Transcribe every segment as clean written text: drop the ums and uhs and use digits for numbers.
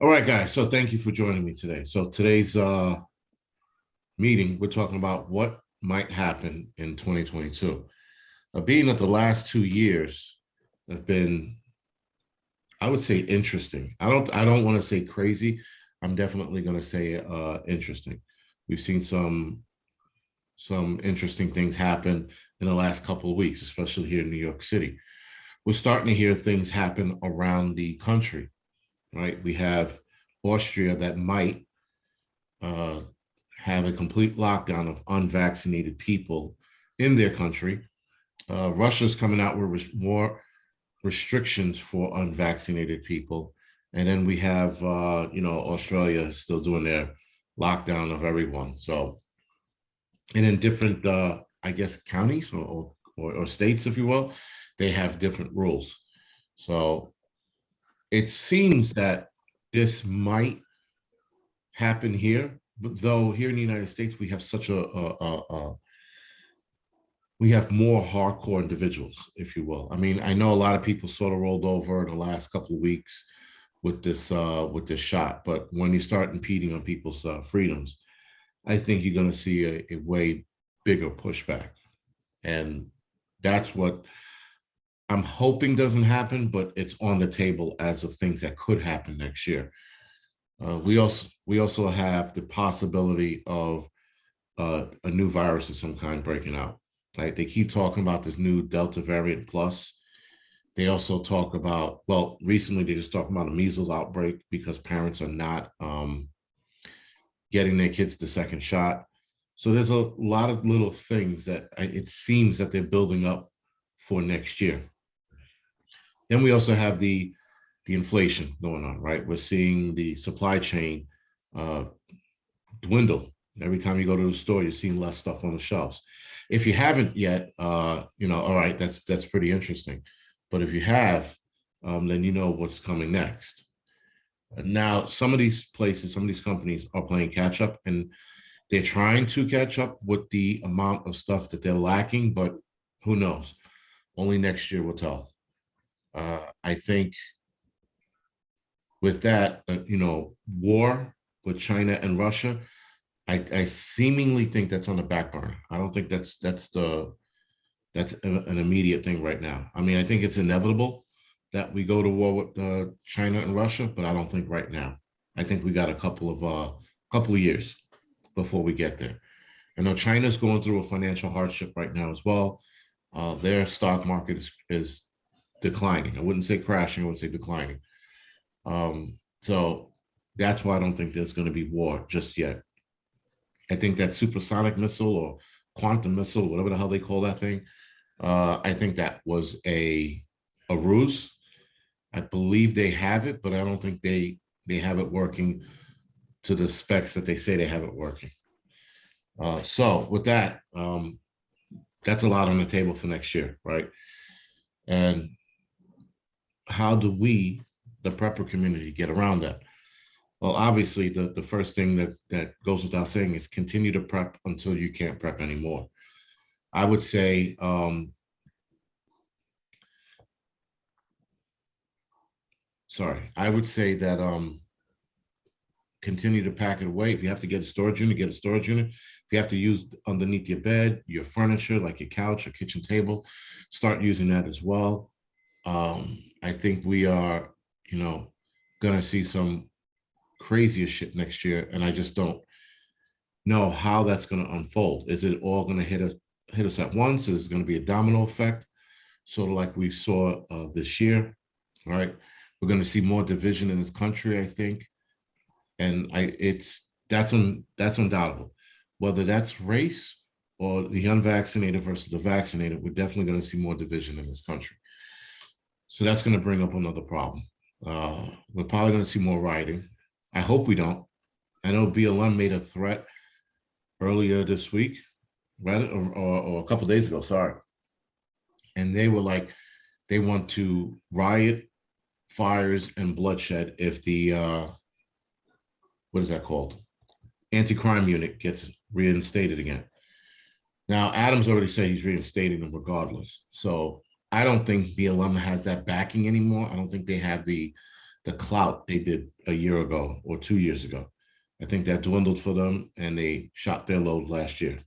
All right, guys. So thank you for joining me today. So today's meeting, we're talking about what might happen in 2022. Being that the last 2 years have been, I would say, interesting. I don't want to say crazy. I'm definitely going to say interesting. We've seen some interesting things happen in the last couple of weeks, especially here in New York City. We're starting to hear things happen around the country, right? We have Austria that might uh, have a complete lockdown of unvaccinated people in their country. Russia's coming out with more restrictions for unvaccinated people. And then we have, Australia still doing their lockdown of everyone. So, and in different, I guess, counties or states, if you will, they have different rules. So it seems that this might happen here, but though here in the United States we have such we have more hardcore individuals, if you will. I mean, I know a lot of people sort of rolled over in the last couple of weeks with this shot, but when you start impeding on people's freedoms, I think you're going to see a way bigger pushback, and that's what I'm hoping doesn't happen, but it's on the table as of things that could happen next year. We also have the possibility of a new virus of some kind breaking out. Right? They keep talking about this new Delta variant plus. They also talk about, well, recently they just talked about a measles outbreak because parents are not getting their kids the second shot. So there's a lot of little things that it seems that they're building up for next year. Then we also have the inflation going on, right? We're seeing the supply chain uh, dwindle. Every time you go to the store, you're seeing less stuff on the shelves. If you haven't yet, all right, that's pretty interesting. But if you have, then you know what's coming next. Now, some of these places, some of these companies are playing catch up, and they're trying to catch up with the amount of stuff that they're lacking. But who knows? Only next year will tell. I think with that, war with China and Russia, I seemingly think that's on the back burner. I don't think that's an immediate thing right now. I mean, I think it's inevitable that we go to war with China and Russia, but I don't think right now. I think we got a couple of years before we get there. I know China's going through a financial hardship right now as well. Their stock market is declining. I wouldn't say crashing. I would say declining. So that's why I don't think there's going to be war just yet. I think that supersonic missile or quantum missile, whatever the hell they call that thing, I think that was a ruse. I believe they have it, but I don't think they have it working to the specs that they say they have it working. So with that, that's a lot on the table for next year, right? And how do we, the prepper community, get around that? Well, obviously, the first thing that goes without saying is continue to prep until you can't prep anymore. I would say, I would say that continue to pack it away. If you have to get a storage unit, get a storage unit. If you have to use underneath your bed, your furniture, like your couch or kitchen table, start using that as well. I think we are, gonna see some craziest shit next year, and I just don't know how that's going to unfold. Is it all going to hit us at once? Is it going to be a domino effect, sort of like we saw this year? All right, we're going to see more division in this country, I think, and that's undoubtable. Whether that's race or the unvaccinated versus the vaccinated, we're definitely going to see more division in this country. So that's going to bring up another problem. We're probably going to see more rioting. I hope we don't. I know BLM made a threat earlier this week, rather, or a couple of days ago, sorry. And they were like, they want to riot, fires, and bloodshed if the, what is that called? Anti-crime unit gets reinstated again. Now, Adams already said he's reinstating them regardless. So I don't think BLM has that backing anymore. I don't think they have the clout they did a year ago or 2 years ago. I think that dwindled for them and they shot their load last year.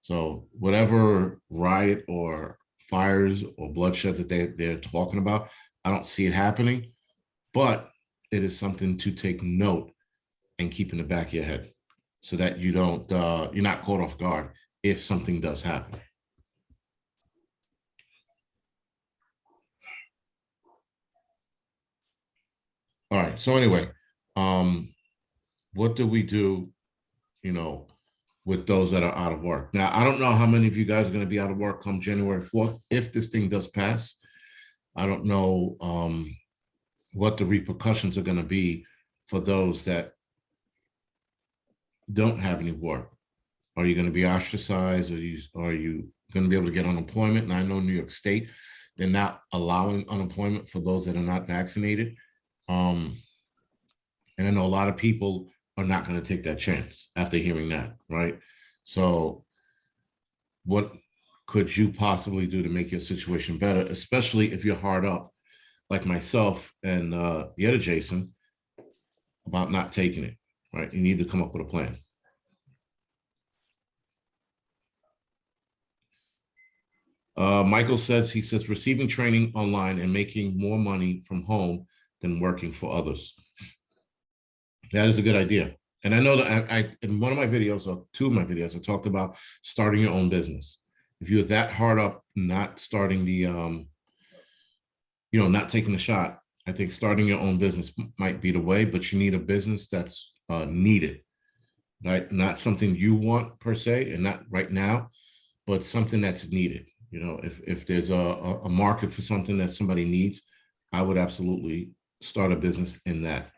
So whatever riot or fires or bloodshed that they're talking about, I don't see it happening, but it is something to take note and keep in the back of your head so that you don't, you're not caught off guard if something does happen. All right. So anyway, what do we do, you know, with those that are out of work? Now, I don't know how many of you guys are going to be out of work come January 4th. If this thing does pass, I don't know what the repercussions are going to be for those that don't have any work. Are you going to be ostracized? Are you going to be able to get unemployment? And I know New York State, they're not allowing unemployment for those that are not vaccinated. And I know a lot of people are not going to take that chance after hearing that, right? So what could you possibly do to make your situation better, especially if you're hard up, like myself and the other Jason, about not taking it, right? You need to come up with a plan. Michael says, he says, receiving training online and making more money from home than working for others. That is a good idea. And I know that I in one of my videos, or two of my videos, I talked about starting your own business. If you're that hard up, not starting the, not taking the shot, I think starting your own business might be the way, but you need a business that's needed, right? Not something you want per se, and not right now, but something that's needed. If there's a market for something that somebody needs, I would absolutely start a business in that.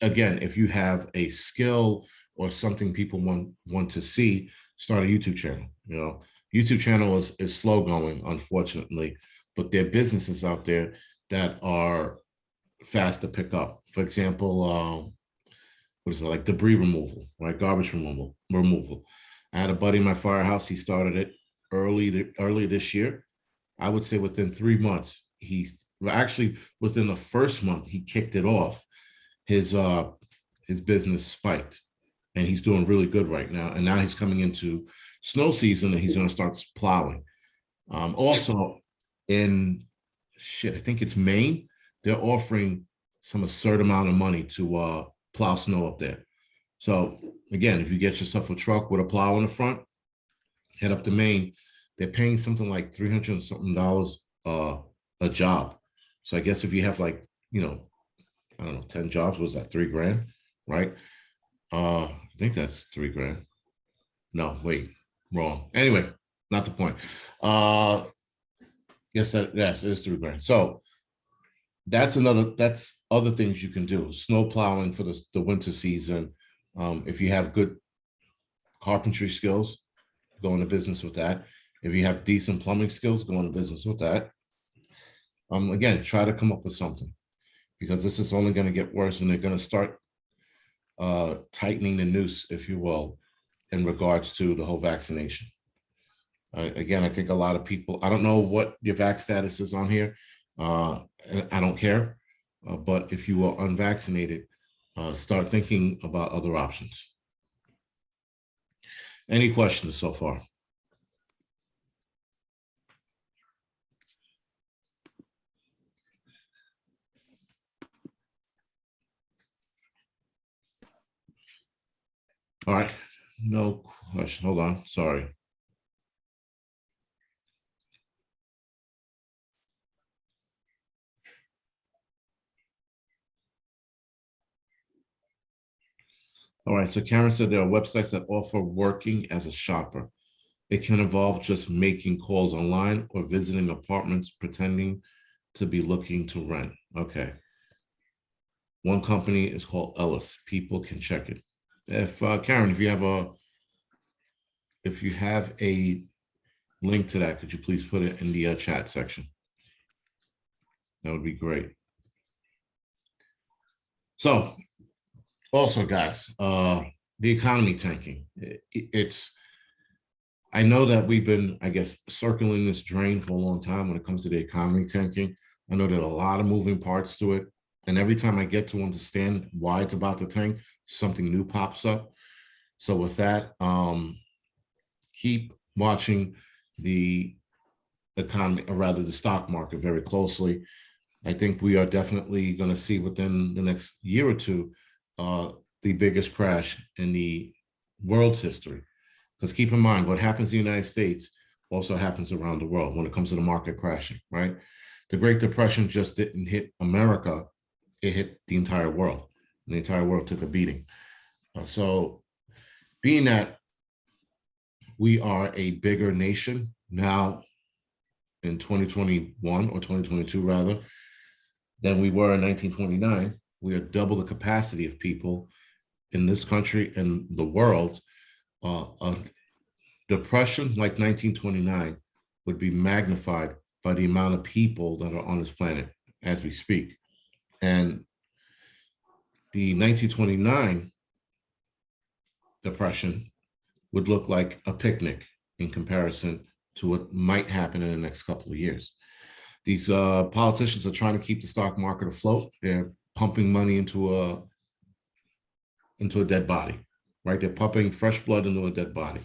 Again, if you have a skill or something people want to see, start a YouTube channel. YouTube channel is slow going, unfortunately, but there are businesses out there that are fast to pick up. For example, what is it, like debris removal, right? Garbage removal. I had a buddy in my firehouse. He started it early this year. I would say within 3 months, actually within the first month, he kicked it off. His business spiked, and he's doing really good right now. And now he's coming into snow season, and he's going to start plowing. Also, in I think it's Maine, they're offering some absurd amount of money to plow snow up there. So again, if you get yourself a truck with a plow in the front, head up to Maine. They're paying something like $300 and something a job. So I guess if you have like, I don't know, 10 jobs, was that $3,000, right? I think that's $3,000. No, wait, wrong. Anyway, not the point. Yes, it is $3,000. So that's other things you can do. Snow plowing for the winter season. If you have good carpentry skills, go into business with that. If you have decent plumbing skills, go into business with that. Again, try to come up with something, because this is only going to get worse, and they're going to start tightening the noose, if you will, in regards to the whole vaccination. Again, I think a lot of people, I don't know what your vax status is on here. And I don't care. But if you are unvaccinated, start thinking about other options. Any questions so far? All right, no question. Hold on, sorry. All right, so Karen said there are websites that offer working as a shopper. It can involve just making calls online or visiting apartments pretending to be looking to rent. Okay. One company is called Ellis. People can check it. If Karen, if you have a link to that, could you please put it in the chat section? That would be great. So also, guys, the economy tanking. I know that we've been, I guess, circling this drain for a long time when it comes to the economy tanking. I know there are a lot of moving parts to it. And every time I get to understand why it's about to tank, something new pops up. So with that, keep watching the economy, or rather the stock market, very closely. I think we are definitely going to see within the next year or two the biggest crash in the world's history. Because keep in mind, what happens in the United States also happens around the world when it comes to the market crashing, right? The Great Depression just didn't hit America, it hit the entire world. And the entire world took a beating. So being that we are a bigger nation now in 2021 or 2022 rather, than we were in 1929, we are double the capacity of people in this country and the world. A depression like 1929 would be magnified by the amount of people that are on this planet as we speak. And the 1929 depression would look like a picnic in comparison to what might happen in the next couple of years. These politicians are trying to keep the stock market afloat. They're pumping money into a dead body, right? They're pumping fresh blood into a dead body.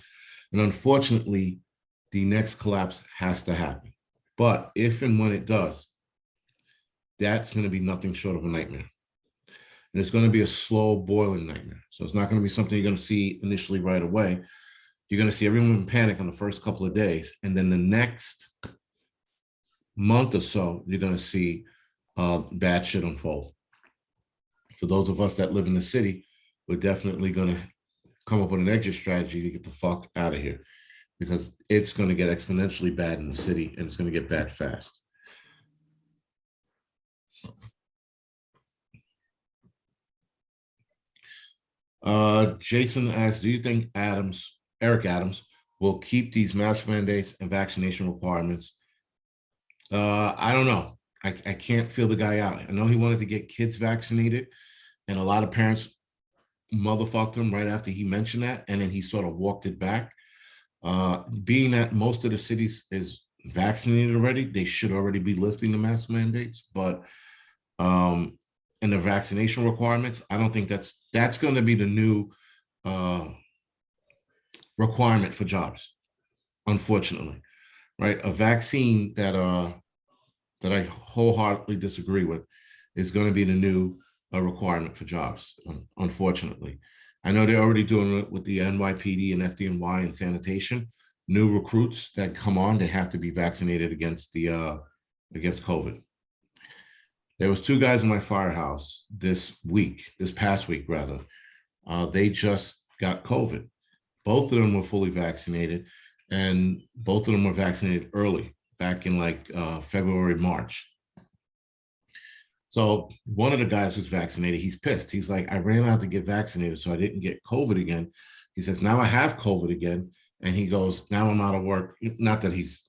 And unfortunately, the next collapse has to happen. But if and when it does, that's going to be nothing short of a nightmare. And it's going to be a slow boiling nightmare. So it's not going to be something you're going to see initially right away. You're going to see everyone in panic on the first couple of days. And then the next month or so, you're going to see bad shit unfold. For those of us that live in the city, we're definitely going to come up with an exit strategy to get the fuck out of here, because it's going to get exponentially bad in the city, and it's going to get bad fast. Jason asks, do you think Eric Adams, will keep these mask mandates and vaccination requirements? I don't know. I can't feel the guy out. I know he wanted to get kids vaccinated, and a lot of parents motherfucked him right after he mentioned that, and then he sort of walked it back. Being that most of the cities is vaccinated already, they should already be lifting the mask mandates, but and the vaccination requirements, I don't think that's going to be the new requirement for jobs, unfortunately, right? A vaccine that I wholeheartedly disagree with is going to be the new requirement for jobs, unfortunately. I know they're already doing it with the NYPD and FDNY and sanitation. New recruits that come on, they have to be vaccinated against against COVID. There was 2 guys in my firehouse this past week rather. They just got COVID. Both of them were fully vaccinated, and both of them were vaccinated early, back in like February, March. So one of the guys who's vaccinated, he's pissed. He's like, I ran out to get vaccinated, so I didn't get COVID again. He says, now I have COVID again. And he goes, now I'm out of work. Not that he's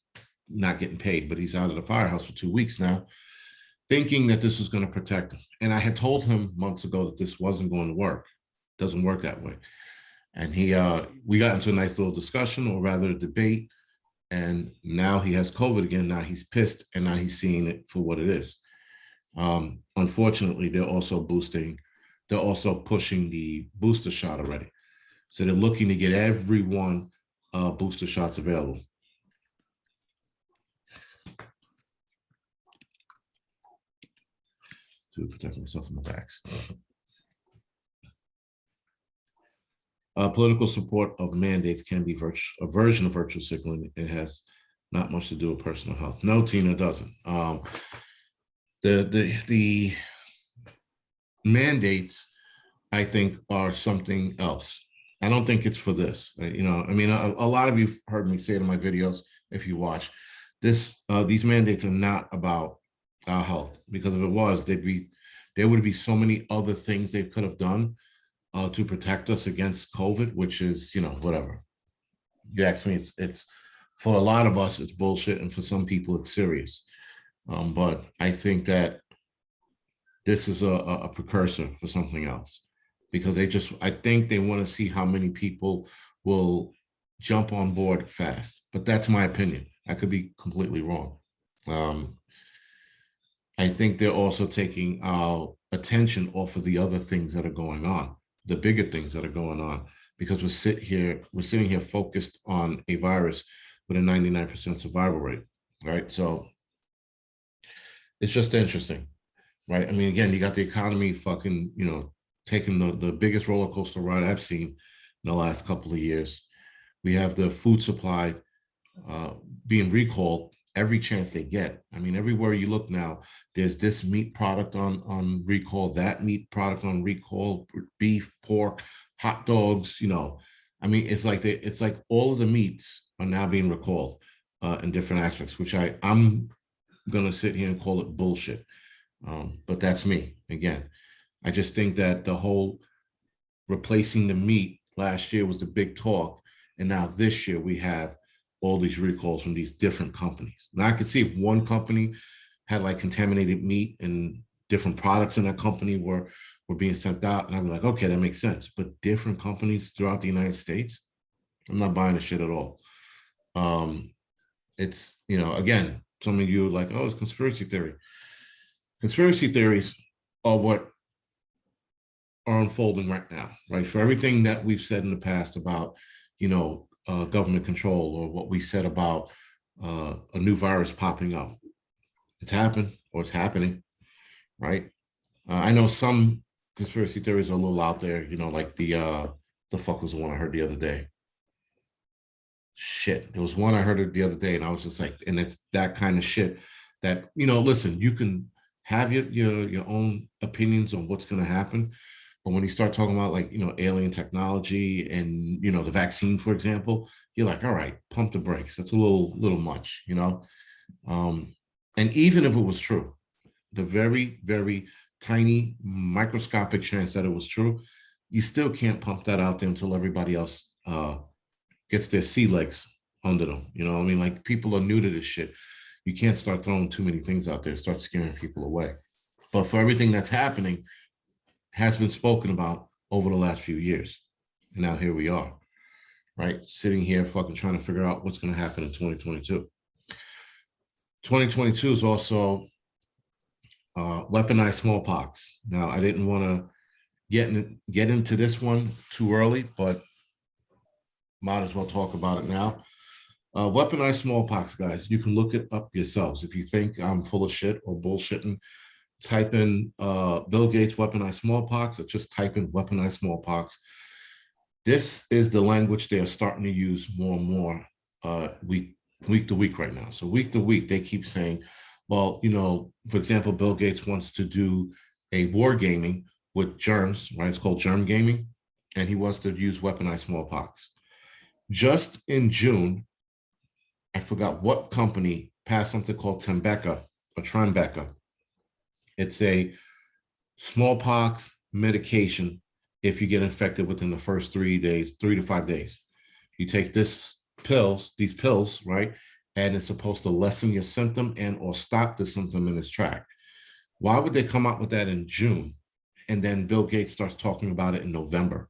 not getting paid, but he's out of the firehouse for 2 weeks now, thinking that this was going to protect him. And I had told him months ago that this wasn't going to work. It doesn't work that way. And we got into a nice little discussion, or rather a debate. And now he has COVID again. Now he's pissed, and now he's seeing it for what it is. Unfortunately, they're also pushing the booster shot already. So they're looking to get everyone booster shots available. To protect myself from the backs. Political support of mandates can be a version of virtual signaling. It has not much to do with personal health. No, Tina, it doesn't. The mandates, I think, are something else. I don't think it's for this. You know, I mean, a lot of you have heard me say it in my videos. If you watch this, these mandates are not about our health, because if it was, there would be so many other things they could have done to protect us against COVID, which is, you know, whatever. You ask me, it's for a lot of us, it's bullshit, and for some people, it's serious. But I think that this is a precursor for something else, because I think they want to see how many people will jump on board fast. But that's my opinion. I could be completely wrong. I think they're also taking a attention off of the other things that are going on, the bigger things that are going on, because we're sitting here focused on a virus with a 99% survival rate, right? So it's just interesting, right? I mean, again, you got the economy fucking, taking the biggest roller coaster ride I've seen in the last couple of years. We have the food supply uh, being recalled every chance they get. I mean, everywhere you look now, there's this meat product on recall, that meat product on recall, beef, pork, hot dogs. I mean, it's like all of the meats are now being recalled in different aspects, which I'm gonna sit here and call it bullshit. But that's me again. I just think that the whole replacing the meat last year was the big talk, and now this year we have all these recalls from these different companies. Now I could see if one company had like contaminated meat and different products in that company were being sent out, and I'd be like, okay, that makes sense. But different companies throughout the United States, I'm not buying the shit at all. It's again, some of you are like, oh, it's conspiracy theory. Conspiracy theories are what are unfolding right now, right? For everything that we've said in the past about, government control, or what we said about a new virus popping up, it's happened or it's happening, right? I know some conspiracy theories are a little out there, like the fuck was the one I heard the other day? Shit, there was one I heard it the other day, and I was just like, and it's that kind of shit that listen, you can have your own opinions on what's going to happen, but when you start talking about like alien technology and the vaccine, for example, you're like, all right, pump the brakes. That's a little much, and even if it was true, the very, very tiny microscopic chance that it was true, you still can't pump that out there until everybody else gets their sea legs under them. I mean, like, people are new to this shit. You can't start throwing too many things out there, start scaring people away. But for everything that's happening has been spoken about over the last few years. And now here we are, right? Sitting here fucking trying to figure out what's going to happen in 2022. 2022 is also weaponized smallpox. Now, I didn't want to get into this one too early, but might as well talk about it now. Weaponized smallpox, guys. You can look it up yourselves. If you think I'm full of shit or bullshitting, type in Bill Gates weaponized smallpox, or just type in weaponized smallpox. This is the language they are starting to use more and more week to week right now. So week to week, they keep saying, well, for example, Bill Gates wants to do a war gaming with germs, right? It's called germ gaming, and he wants to use weaponized smallpox. Just in June, I forgot what company passed something called Tembeca or Tribeca. It's a smallpox medication if you get infected within the first 3 days, 3 to 5 days. You take these pills, right? And it's supposed to lessen your symptom and or stop the symptom in its track. Why would they come out with that in June? And then Bill Gates starts talking about it in November,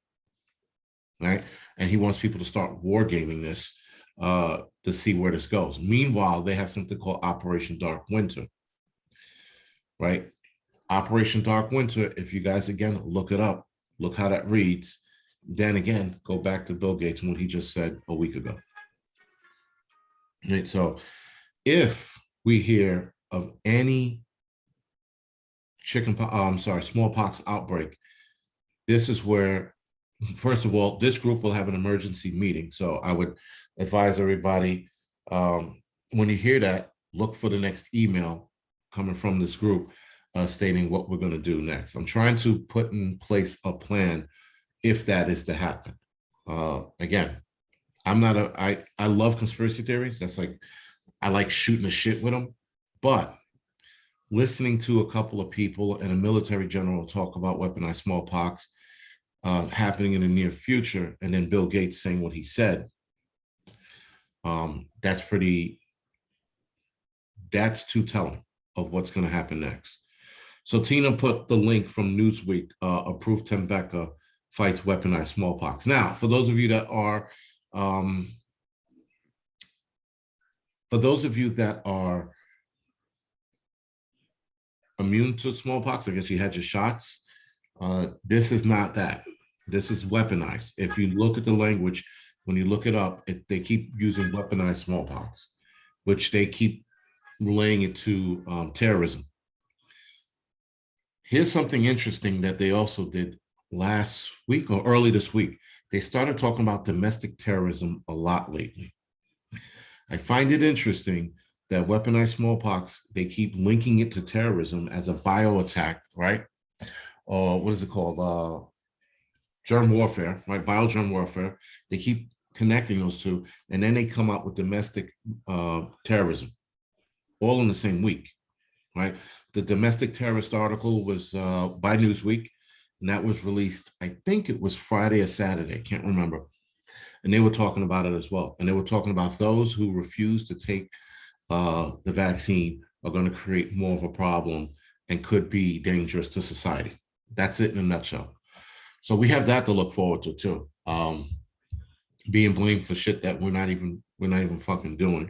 right? And he wants people to start wargaming this to see where this goes. Meanwhile, they have something called Operation Dark Winter, right? Operation Dark Winter, if you guys, again, look it up, look how that reads, then again, go back to Bill Gates and what he just said a week ago. Right? So if we hear of any smallpox outbreak, this is where, first of all, this group will have an emergency meeting. So I would advise everybody, when you hear that, look for the next email coming from this group stating what we're going to do next. I'm trying to put in place a plan if that is to happen. Again, I love conspiracy theories. That's like, I like shooting the shit with them, but listening to a couple of people and a military general talk about weaponized smallpox happening in the near future, and then Bill Gates saying what he said, that's too telling of what's going to happen next. So Tina put the link from Newsweek, approved Tembeca fights weaponized smallpox. Now, for those of you that are immune to smallpox, I guess you had your shots. This is not that. This is weaponized. If you look at the language, when you look it up, they keep using weaponized smallpox, which they keep relaying it to terrorism. Here's something interesting that they also did last week or early this week. They started talking about domestic terrorism a lot lately. I find it interesting that weaponized smallpox, they keep linking it to terrorism as a bio attack, right? Or what is it called? Germ warfare, right? Biogerm warfare. They keep connecting those two, and then they come up with domestic terrorism, all in the same week, right? The domestic terrorist article was by Newsweek, and that was released, I think it was Friday or Saturday, can't remember. And they were talking about it as well. And they were talking about those who refuse to take the vaccine are going to create more of a problem and could be dangerous to society. That's it in a nutshell. So we have that to look forward to too. Being blamed for shit that we're not even fucking doing.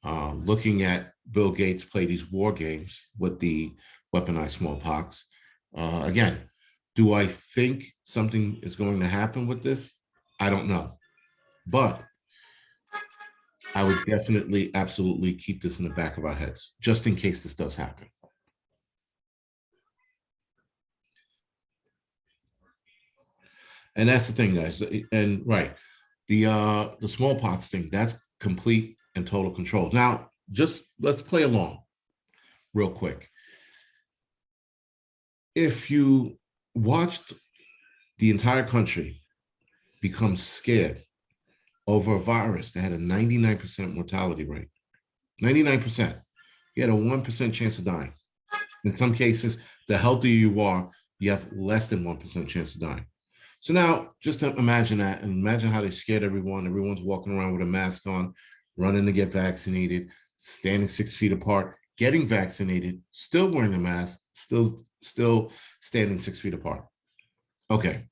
Looking at Bill Gates play these war games with the weaponized smallpox. Again, do I think something is going to happen with this? I don't know. But I would definitely, absolutely keep this in the back of our heads, just in case this does happen. And that's the thing, guys. And right, the smallpox thing, that's complete and total control. Now, just let's play along real quick. If you watched the entire country become scared over a virus that had a 99% mortality rate, 99%, you had a 1% chance of dying. In some cases, the healthier you are, you have less than 1% chance of dying. So now just imagine that, and imagine how they scared everyone. Everyone's walking around with a mask on, running to get vaccinated, standing 6 feet apart, getting vaccinated, still wearing a mask, still standing 6 feet apart. Okay.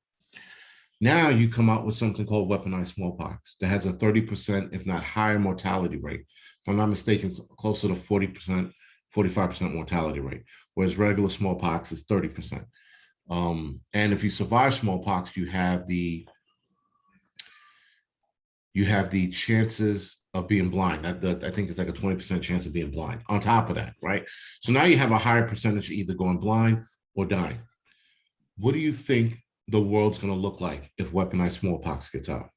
Now you come out with something called weaponized smallpox that has a 30%, if not higher, mortality rate. If I'm not mistaken, it's closer to 40%, 45% mortality rate, whereas regular smallpox is 30%. And if you survive smallpox, you have the chances of being blind. I think it's like a 20% chance of being blind on top of that, right? So now you have a higher percentage of either going blind or dying. What do you think the world's going to look like if weaponized smallpox gets out,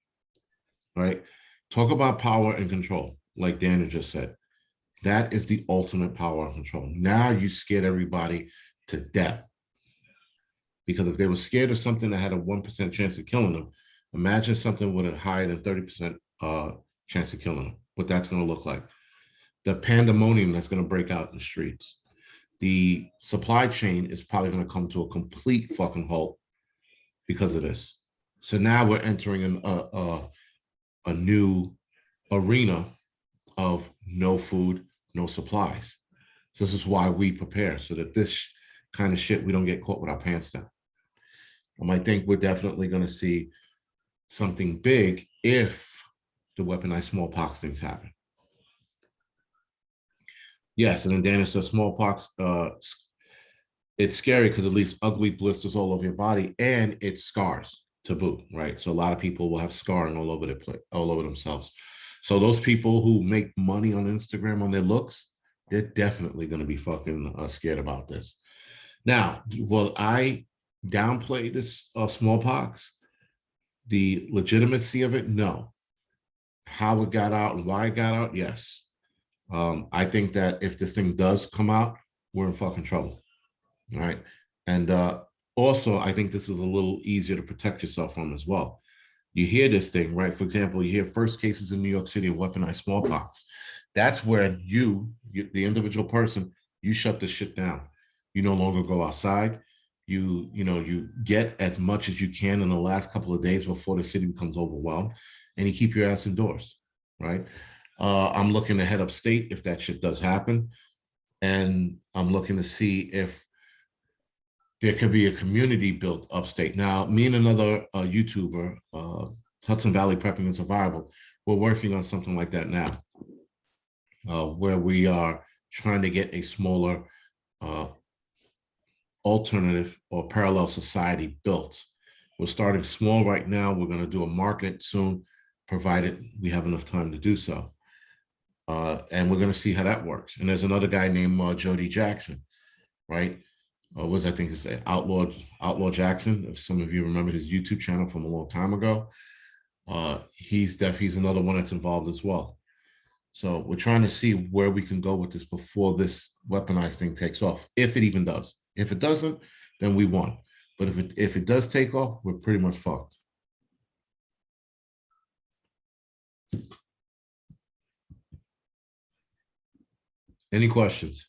right? Talk about power and control, like Daniel just said. That is the ultimate power and control. Now you scared everybody to death. Because if they were scared of something that had a 1% chance of killing them, imagine something with a higher than 30% chance of killing them, what that's going to look like. The pandemonium that's going to break out in the streets. The supply chain is probably going to come to a complete fucking halt because of this. So now we're entering a new arena of no food, no supplies. So this is why we prepare, so that this kind of shit, we don't get caught with our pants down. I think we're definitely going to see something big if the weaponized smallpox things happen. Yes, and then Dana says smallpox, it's scary because it leaves ugly blisters all over your body and it scars to boot, right? So a lot of people will have scarring all over themselves. So those people who make money on Instagram on their looks, they're definitely going to be fucking scared about this. Now, will I downplay this smallpox? The legitimacy of it? No. How it got out and why it got out? Yes. I think that if this thing does come out, we're in fucking trouble. All right. And also, I think this is a little easier to protect yourself from as well. You hear this thing, right? For example, you hear first cases in New York City of weaponized smallpox. That's where you, the individual person, you shut this shit down. You no longer go outside. You get as much as you can in the last couple of days before the city becomes overwhelmed, and you keep your ass indoors, right? I'm looking to head upstate if that shit does happen, and I'm looking to see if there could be a community built upstate. Now, me and another YouTuber, Hudson Valley Prepping and Survival, we're working on something like that now, where we are trying to get a smaller alternative or parallel society built. We're starting small right now. We're going to do a market soon, provided we have enough time to do so. And we're going to see how that works. And there's another guy named Jody Jackson, right? Was I think it's Outlaw Jackson. If some of you remember his YouTube channel from a long time ago, he's another one that's involved as well. So we're trying to see where we can go with this before this weaponized thing takes off, if it even does. If it doesn't, then we won. But if it does take off, we're pretty much fucked. Any questions?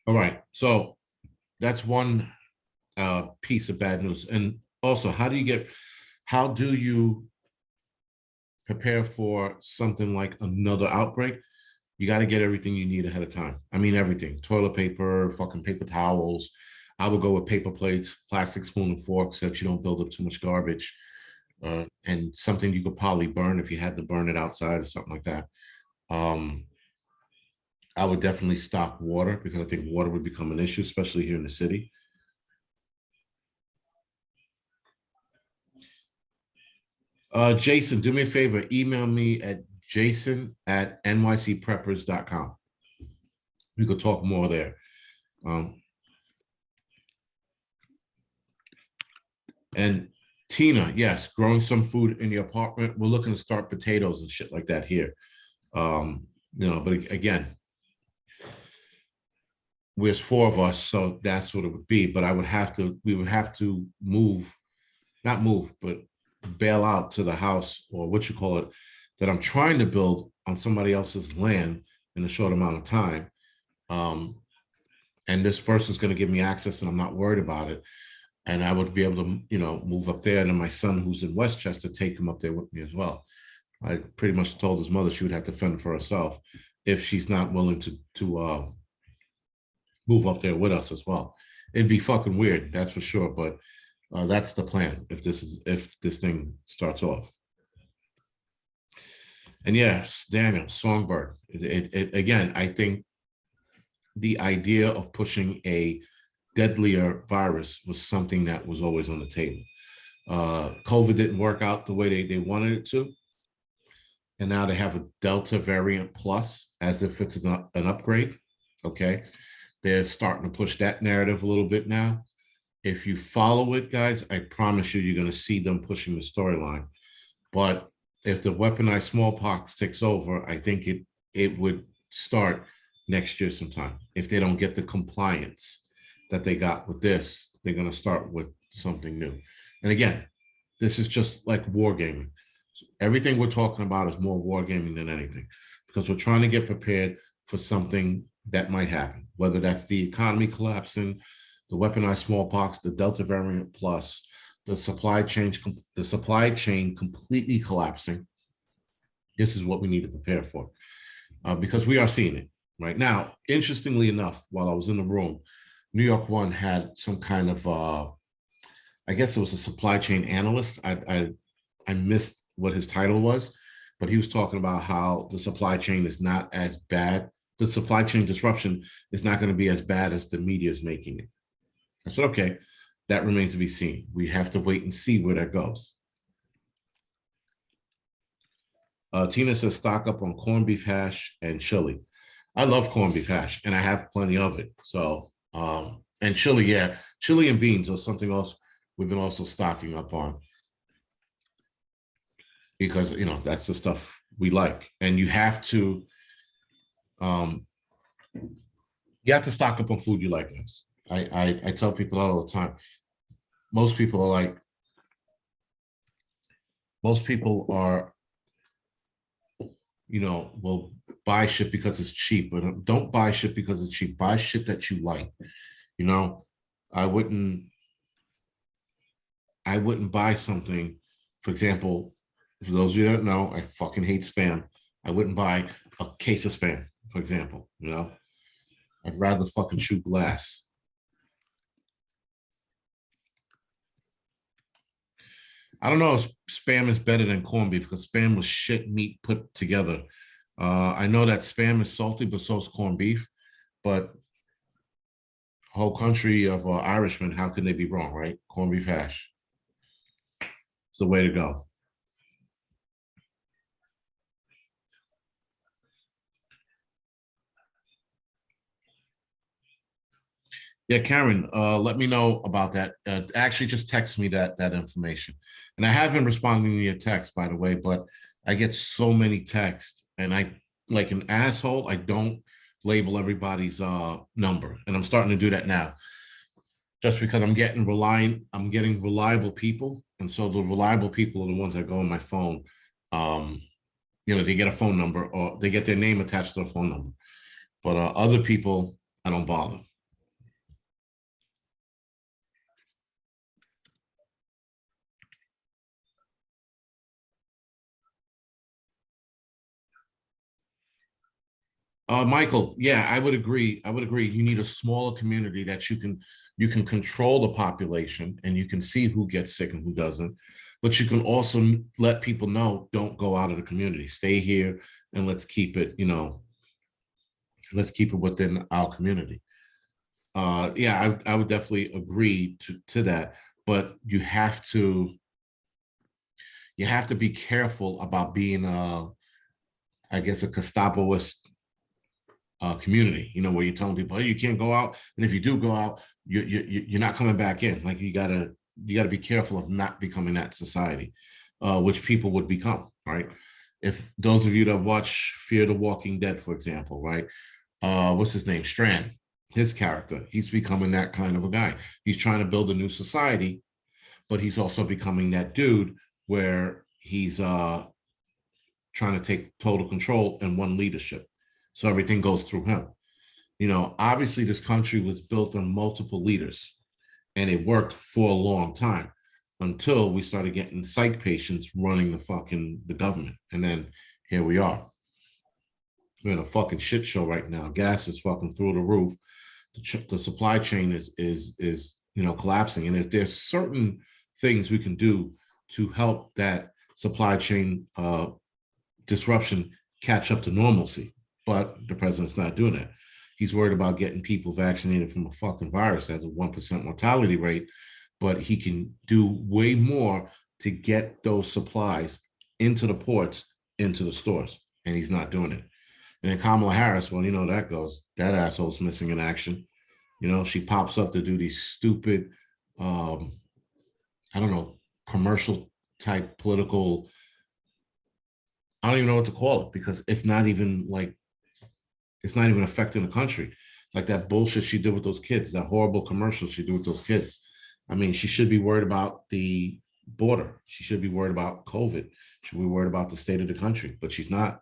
All right, so that's one piece of bad news. And also, how do you prepare for something like another outbreak? You got to get everything you need ahead of time. I mean, everything: toilet paper, fucking paper towels. I would go with paper plates, plastic spoon and forks, so that you don't build up too much garbage. And something you could probably burn if you had to burn it outside or something like that. I would definitely stock water, because I think water would become an issue, especially here in the city. Jason, do me a favor, email me at jason@nycpreppers.com. We could talk more there. And Tina, yes, growing some food in the apartment. We're looking to start potatoes and shit like that here. But again, there's four of us, so that's what it would be. But we would have to not move, but bail out to the house, or what you call it, that I'm trying to build on somebody else's land in a short amount of time. And this person's going to give me access, and I'm not worried about it. And I would be able to, move up there. And then my son, who's in Westchester, take him up there with me as well. I pretty much told his mother she would have to fend for herself if she's not willing to move up there with us as well. It'd be fucking weird, that's for sure. But that's the plan if this thing starts off. And yes, Daniel, Songbird. Again, I think the idea of pushing a deadlier virus was something that was always on the table. COVID didn't work out the way they wanted it to. And now they have a Delta variant plus, as if it's an upgrade. Okay. They're starting to push that narrative a little bit now. If you follow it, guys, I promise you're going to see them pushing the storyline. But if the weaponized smallpox takes over, I think it would start next year sometime. If they don't get the compliance that they got with this, they're going to start with something new. And again, this is just like wargaming. So everything we're talking about is more wargaming than anything, because we're trying to get prepared for something that might happen, whether that's the economy collapsing, the weaponized smallpox, the Delta variant plus, the supply chain completely collapsing. This is what we need to prepare for, because we are seeing it right now. Interestingly enough, while I was in the room, New York One had some kind of, I guess it was a supply chain analyst. I missed what his title was, but he was talking about how the supply chain is not as bad. The supply chain disruption is not going to be as bad as the media is making it. I said, okay, that remains to be seen. We have to wait and see where that goes. Tina says stock up on corned beef hash and chili. I love corned beef hash, and I have plenty of it. So, and chili, yeah, chili and beans are something else we've been also stocking up on, because that's the stuff we like. And you have to stock up on food you like. Guys, I tell people that all the time. Most people are will buy shit because it's cheap, but don't buy shit because it's cheap. Buy shit that you like. I wouldn't buy something, for example, for those of you that don't know, I fucking hate Spam. I wouldn't buy a case of Spam, for example. I'd rather fucking chew glass. I don't know if Spam is better than corned beef, because Spam was shit meat put together. I know that Spam is salty, but so is corned beef. But whole country of Irishmen, how can they be wrong, right? Corned beef hash. It's the way to go. Yeah, Karen, let me know about that. Actually, just text me that information. And I have been responding to your text, by the way, but I get so many texts, and I, like an asshole, I don't label everybody's number, and I'm starting to do that now, just because I'm getting reliable people, and so the reliable people are the ones that go on my phone. Um, they get a phone number or they get their name attached to a phone number, but other people, I don't bother. Michael, yeah, I would agree. I would agree. You need a smaller community that you can control the population and you can see who gets sick and who doesn't. But you can also let people know, don't go out of the community. Stay here and let's keep it within our community. Yeah, I would definitely agree to that. But you have to be careful about being I guess a Gestapoist community, where you're telling people, hey, you can't go out, and if you do go out, you're not coming back in. Like you gotta be careful of not becoming that society, which people would become, right? If those of you that watch Fear the Walking Dead, for example, right? What's his name? Strand, his character, he's becoming that kind of a guy. He's trying to build a new society, but he's also becoming that dude where he's trying to take total control and one leadership. So everything goes through him. Obviously, this country was built on multiple leaders and it worked for a long time until we started getting psych patients running the government. And then here we are. We're in a fucking shit show right now. Gas is fucking through the roof. The supply chain is collapsing. And if there's certain things we can do to help that supply chain disruption catch up to normalcy, but the president's not doing that. He's worried about getting people vaccinated from a fucking virus that has a 1% mortality rate, but he can do way more to get those supplies into the ports, into the stores, and he's not doing it. And then Kamala Harris, well, that goes. That asshole's missing in action. She pops up to do these stupid, um, I don't know, commercial type political. I don't even know what to call it because it's not even affecting the country. Like that bullshit she did with those kids, that horrible commercial she did with those kids. I mean, she should be worried about the border. She should be worried about COVID. She should be worried about the state of the country, but she's not.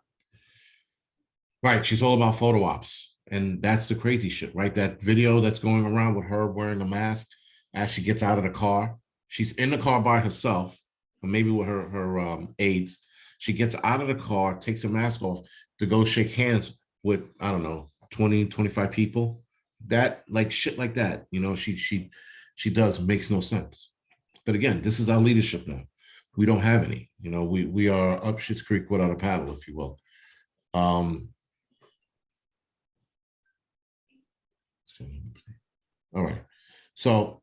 Right. She's all about photo ops. And that's the crazy shit, right? That video that's going around with her wearing a mask as she gets out of the car. She's in the car by herself, or maybe with her aides. She gets out of the car, takes her mask off to go shake hands with, I don't know, 20, 25 people. That, like, shit like that, she does, makes no sense. But again, this is our leadership now. We don't have any. We are up shit's creek without a paddle, if you will. Um, all right. So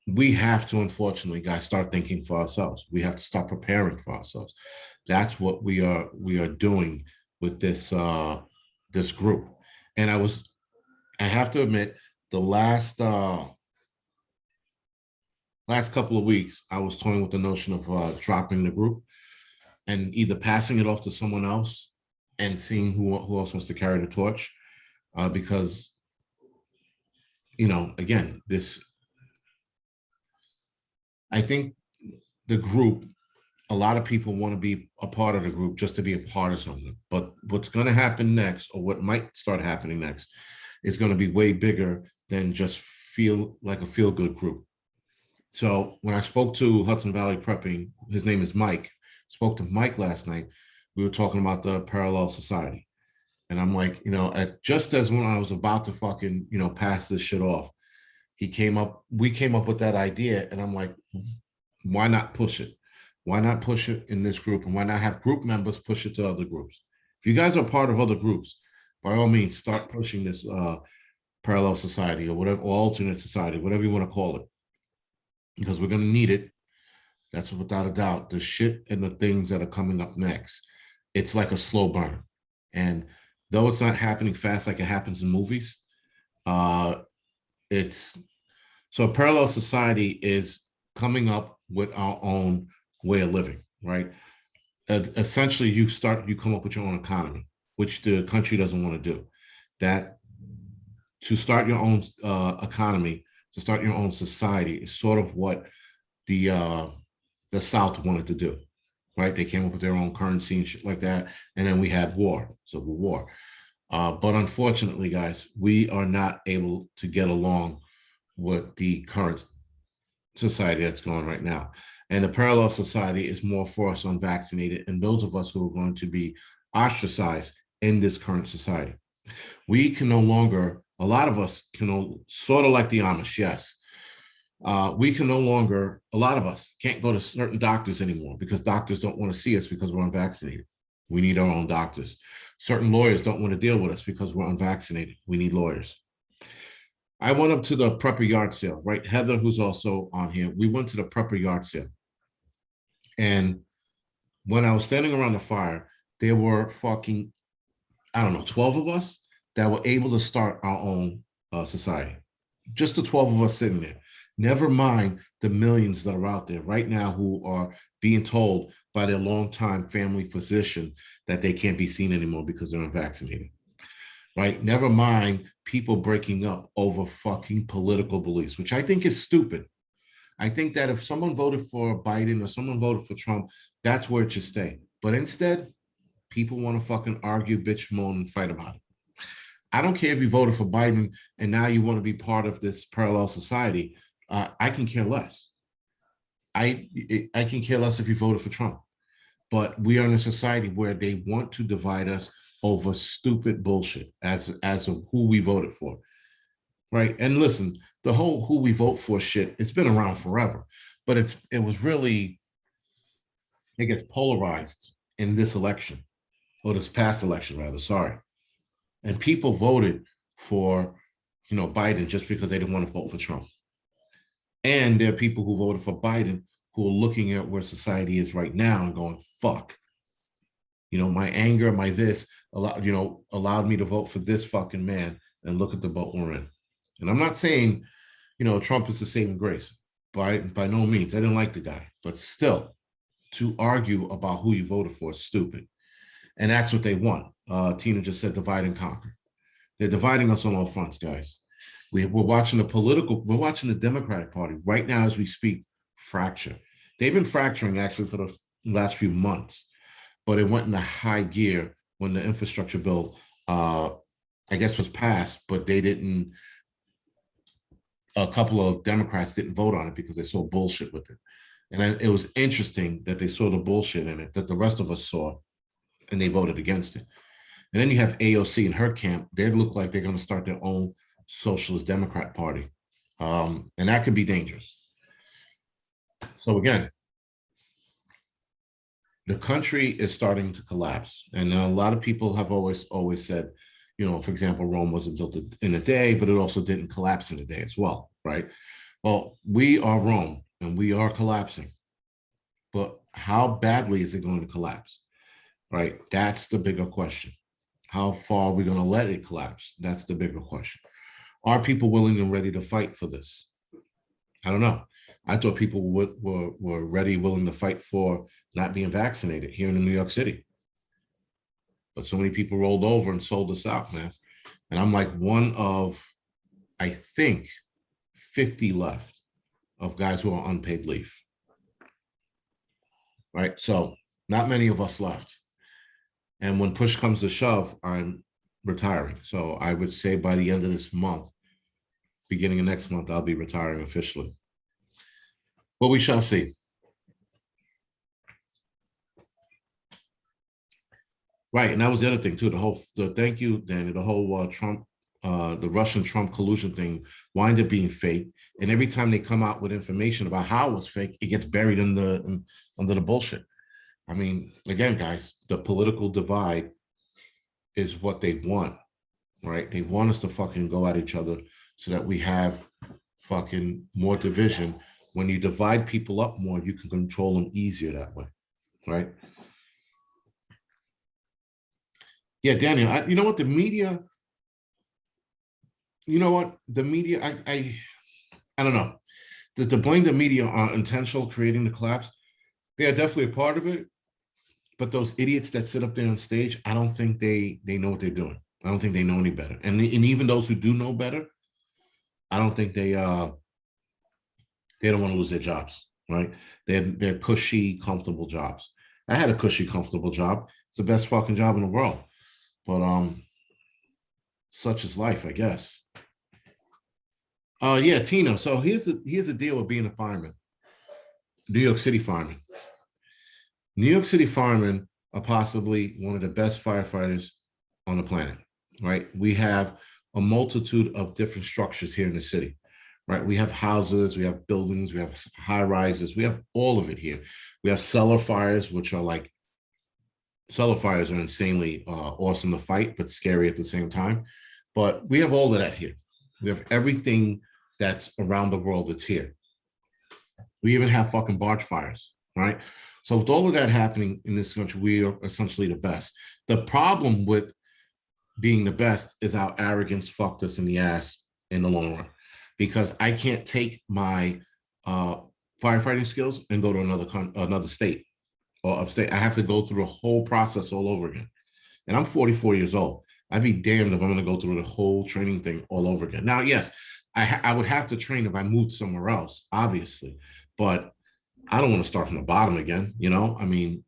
we have to, unfortunately, guys, start thinking for ourselves. We have to start preparing for ourselves. That's what we are doing with this group. And I have to admit, the last couple of weeks, I was toying with the notion of dropping the group and either passing it off to someone else and seeing who else wants to carry the torch. Because, again, I think the group, a lot of people want to be a part of the group just to be a part of something. But what's going to happen next, or what might start happening next, is going to be way bigger than just feel like a feel good group. So when I spoke to Hudson Valley Prepping, his name is Mike, spoke to Mike last night, we were talking about the parallel society. And I'm like, just as when I was about to fucking, pass this shit off, we came up with that idea. And I'm like, why not push it? Why not push it in this group? And why not have group members push it to other groups? If you guys are part of other groups, by all means, start pushing this parallel society or whatever, or alternate society, whatever you want to call it, because we're going to need it. That's without a doubt. The shit and the things that are coming up next, it's like a slow burn. And though it's not happening fast like it happens in movies, uh, it's so parallel society is coming up with our own way of living, right? Essentially, you come up with your own economy, which the country doesn't want to do. That to start your own economy, to start your own society, is sort of what the South wanted to do, right? They came up with their own currency and shit like that, and then we had civil war. But unfortunately, guys, we are not able to get along with the current society that's going right now. And the parallel society is more for us unvaccinated and those of us who are going to be ostracized in this current society. We can no longer, a lot of us can, sort of like the Amish, yes. We can no longer, a lot of us can't go to certain doctors anymore because doctors don't want to see us because we're unvaccinated. We need our own doctors. Certain lawyers don't want to deal with us because we're unvaccinated. We need lawyers. I went up to the prepper yard sale, right? Heather, who's also on here, we went to the prepper yard sale. And when I was standing around the fire, there were fucking, I don't know, 12 of us that were able to start our own society. Just the 12 of us sitting there. Never mind the millions that are out there right now who are being told by their longtime family physician that they can't be seen anymore because they're unvaccinated. Right? Never mind people breaking up over fucking political beliefs, which I think is stupid. I think that if someone voted for Biden or someone voted for Trump, that's where it should stay. But instead, people want to fucking argue, bitch, moan, and fight about it. I don't care if you voted for Biden and now you want to be part of this parallel society. I can care less. I can care less if you voted for Trump. But we are in a society where they want to divide us over stupid bullshit as of who we voted for, right? And listen, the whole who we vote for shit, it's been around forever, but it was really, it gets polarized in this election, or this past election rather, sorry. And people voted for, Biden just because they didn't want to vote for Trump. And there are people who voted for Biden who are looking at where society is right now and going, fuck. My anger, my this allowed me to vote for this fucking man, and look at the boat we're in. And I'm not saying, Trump is the saving grace. By no means. I didn't like the guy. But still, to argue about who you voted for is stupid. And that's what they want. Tina just said divide and conquer. They're dividing us on all fronts, guys. We're watching the Democratic Party right now as we speak fracture. They've been fracturing actually for the last few months, but it went into high gear when the infrastructure bill, I guess, was passed, but they didn't, a couple of Democrats didn't vote on it because they saw bullshit with it. And it was interesting that they saw the bullshit in it that the rest of us saw, and they voted against it. And then you have AOC and her camp. They look like they're going to start their own Socialist Democrat Party. And that could be dangerous. So again, the country is starting to collapse. And a lot of people have always said, for example, Rome wasn't built in a day, but it also didn't collapse in a day as well, right? Well, we are Rome and we are collapsing. But how badly is it going to collapse, right? That's the bigger question. How far are we going to let it collapse? That's the bigger question. Are people willing and ready to fight for this? I don't know. I thought people were ready, willing to fight for not being vaccinated here in New York City. But so many people rolled over and sold us out, man. And I'm like one of, I think, 50 left of guys who are on unpaid leave. Right? So not many of us left. And when push comes to shove, I'm retiring. So I would say by the end of this month, beginning of next month, I'll be retiring officially. But we shall see. Right, and that was the other thing too. Thank you, Danny. The whole Trump, the Russian Trump collusion thing wind up being fake. And every time they come out with information about how it was fake, it gets buried under the bullshit. I mean, again, guys, the political divide is what they want, right? They want us to fucking go at each other so that we have fucking more division. When you divide people up more, you can control them easier that way, right? Yeah, Daniel, you know what? The media, you know what? The media, I don't know. To blame the media on intentional creating the collapse, they are definitely a part of it. But those idiots that sit up there on stage, I don't think they know what they're doing. I don't think they know any better. And even those who do know better, I don't think they don't want to lose their jobs, right? They're cushy, comfortable jobs. I had a cushy, comfortable job. It's the best fucking job in the world. But such is life, I guess. Yeah, Tino. So here's the deal with being a fireman. New York City fireman. New York City firemen are possibly one of the best firefighters on the planet, right? We have a multitude of different structures here in the city, right? We have houses, we have buildings, we have high rises, we have all of it here. We have cellar fires, which are like, cellar fires are insanely awesome to fight, but scary at the same time. But we have all of that here. We have everything that's around the world that's here. We even have fucking barge fires, right? So with all of that happening in this country, we are essentially the best. The problem with being the best is our arrogance fucked us in the ass in the long run, because I can't take my firefighting skills and go to another state or upstate. I have to go through the whole process all over again. And I'm 44 years old. I'd be damned if I'm going to go through the whole training thing all over again. Now, yes, I would have to train if I moved somewhere else, obviously, but I don't want to start from the bottom again. You know, I mean,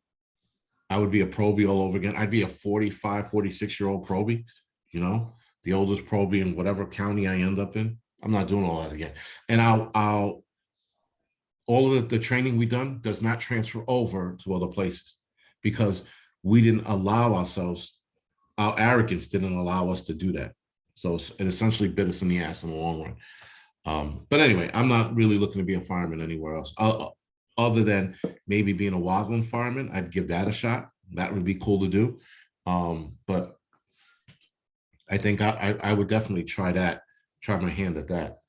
I would be a probie all over again. I'd be a 45, 46-year-old probie, you know, the oldest probie in whatever county I end up in. I'm not doing all that again. And I'll all of the training we done does not transfer over to other places because we didn't allow ourselves, our arrogance didn't allow us to do that. So it essentially bit us in the ass in the long run. But anyway, I'm not really looking to be a fireman anywhere else. Other than maybe being a wildland fireman, I'd give that a shot. That would be cool to do. But I think I would definitely try my hand at that.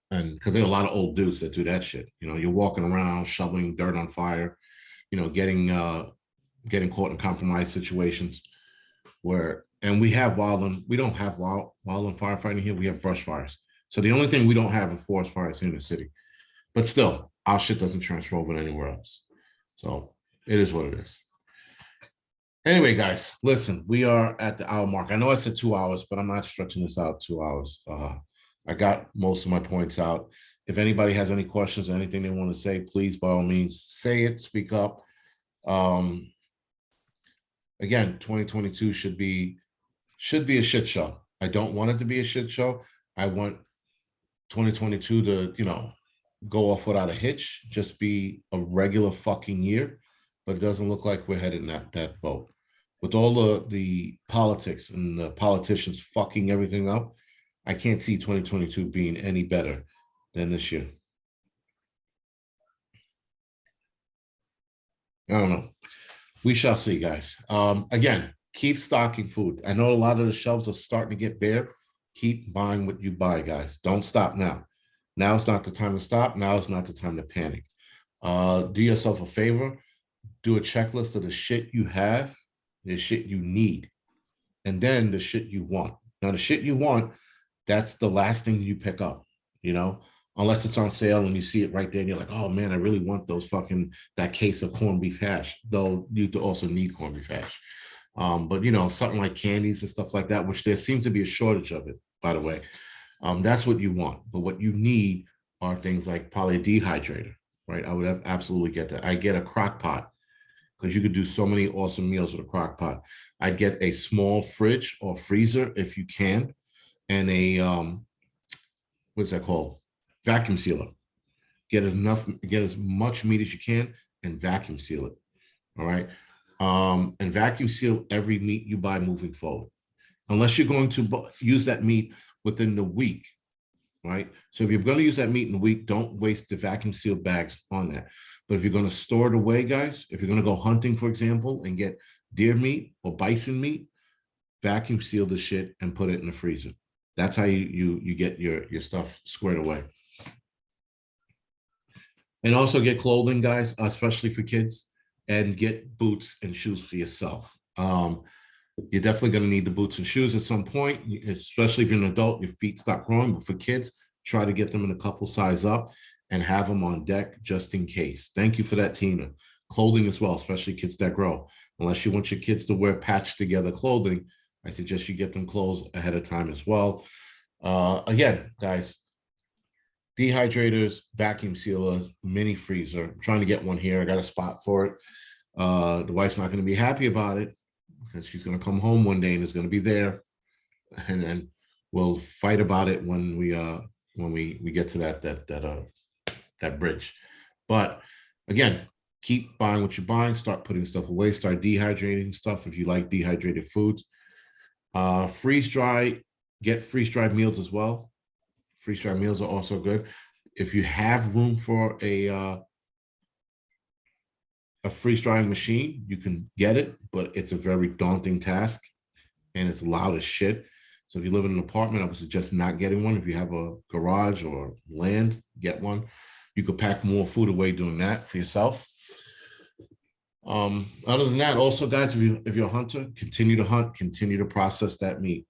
And because there are a lot of old dudes that do that shit. You know, you're walking around shoveling dirt on fire, you know, getting caught in compromised situations where, and we don't have wildland firefighting here. We have brush fires. So the only thing we don't have is forest fires here in the city. But still, our shit doesn't transfer over anywhere else. So it is what it is. Anyway, guys, listen, we are at the hour mark. I know I said 2 hours, but I'm not stretching this out 2 hours. I got most of my points out. If anybody has any questions or anything they want to say, please, by all means, say it, speak up. Again, 2022 should be a shit show. I don't want it to be a shit show. I want 2022 to, you know, go off without a hitch, just be a regular fucking year. But it doesn't look like we're headed in that boat. With all the politics and the politicians fucking everything up, I can't see 2022 being any better than this year. I don't know. We shall see, guys. Again, keep stocking food. I know a lot of the shelves are starting to get bare. Keep buying what you buy, guys. Don't stop now. Now is not the time to stop. Now is not the time to panic. Do yourself a favor. Do a checklist of the shit you have, the shit you need, and then the shit you want. Now, the shit you want, that's the last thing you pick up, you know, unless it's on sale and you see it right there and you're like, oh man, I really want that case of corned beef hash, though you also need corned beef hash. But you know, something like candies and stuff like that, which there seems to be a shortage of it, by the way. That's what you want. But what you need are things like probably a dehydrator, right? I would absolutely get that. I get a crock pot because you could do so many awesome meals with a crock pot. I'd get a small fridge or freezer if you can, and a what's that called? Vacuum sealer. Get as much meat as you can and vacuum seal it. All right. And vacuum seal every meat you buy moving forward. Unless you're going to use that meat within the week, right? So if you're going to use that meat in the week, don't waste the vacuum sealed bags on that. But if you're going to store it away, guys, if you're going to go hunting, for example, and get deer meat or bison meat, vacuum seal the shit and put it in the freezer. That's how you get your stuff squared away. And also get clothing, guys, especially for kids, and get boots and shoes for yourself. You're definitely going to need the boots and shoes at some point, especially if you're an adult, your feet stop growing. But for kids, try to get them in a couple size up and have them on deck just in case. Thank you for that, Tina. Clothing as well, especially kids that grow. Unless you want your kids to wear patched together clothing, I suggest you get them clothes ahead of time as well. Again, guys, dehydrators, vacuum sealers, mini freezer. I'm trying to get one here. I got a spot for it. The wife's not going to be happy about it because she's going to come home one day and it's going to be there, and then we'll fight about it when we get to that bridge. But again, keep buying what you're buying. Start putting stuff away. Start dehydrating stuff if you like dehydrated foods. Freeze dry. Get freeze dried meals as well. Freeze dried meals are also good. If you have room for a freeze drying machine, you can get it, but it's a very daunting task and it's loud as shit. So if you live in an apartment, I would suggest not getting one. If you have a garage or land, get one. You could pack more food away doing that for yourself. Other than that, also, guys, if you're a hunter, continue to hunt, continue to process that meat.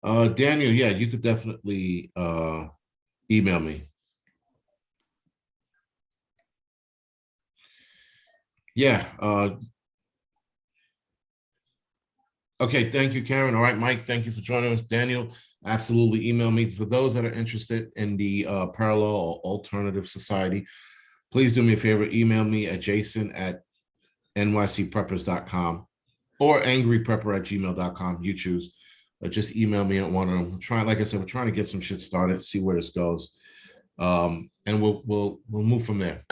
Daniel, yeah, you could definitely email me. Yeah. Okay, thank you, Karen. All right, Mike, thank you for joining us. Daniel, absolutely email me. For those that are interested in the parallel or alternative society, please do me a favor, email me at jason@nycpreppers.com or angryprepper@gmail.com. You choose. Just email me at one of them. Like I said, we're trying to get some shit started, see where this goes. And we'll move from there.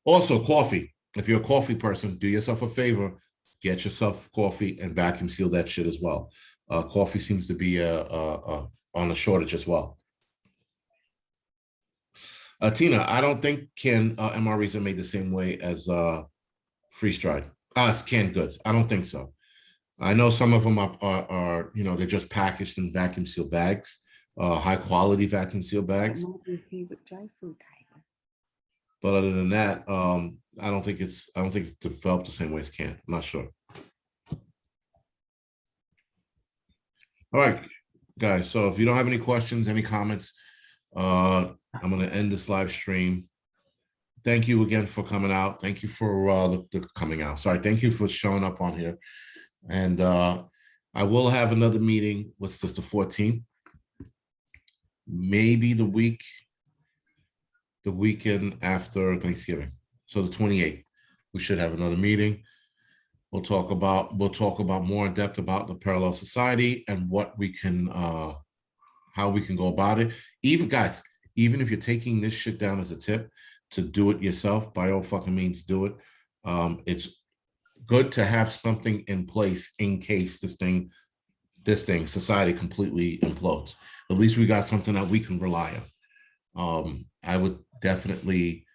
Also, coffee. If you're a coffee person, do yourself a favor, get yourself coffee and vacuum seal that shit as well. Coffee seems to be on a shortage as well. Tina, I don't think MREs are made the same way as freeze dried. As canned goods. I don't think so. I know some of them are they're just packaged in vacuum seal bags, high quality vacuum seal bags. But other than that, I don't think it's developed the same way as canned. I'm not sure. All right, guys. So if you don't have any questions, any comments, I'm going to end this live stream. Thank you again for coming out. Thank you for the coming out. Sorry. Thank you for showing up on here. And I will have another meeting. What's this, the 14th? Maybe the weekend after Thanksgiving. So the 28th, we should have another meeting. We'll talk about more in depth about the parallel society and what we can, how we can go about it. Even guys, even if you're taking this shit down as a tip to do it yourself, by all fucking means, do it. It's good to have something in place in case this thing, society completely implodes. At least we got something that we can rely on. I would definitely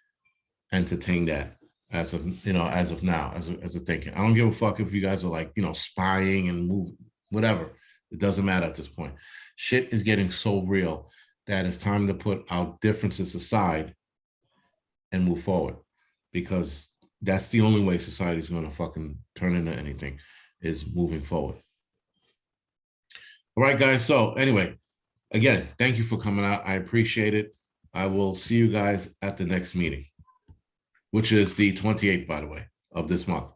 entertain that as of now, as a thinking. I don't give a fuck if you guys are like, spying and move, whatever. It doesn't matter at this point. Shit is getting so real that it's time to put our differences aside and move forward, because that's the only way society is going to fucking turn into anything, is moving forward. All right, guys. So anyway, again, thank you for coming out. I appreciate it. I will see you guys at the next meeting, which is the 28th, by the way, of this month.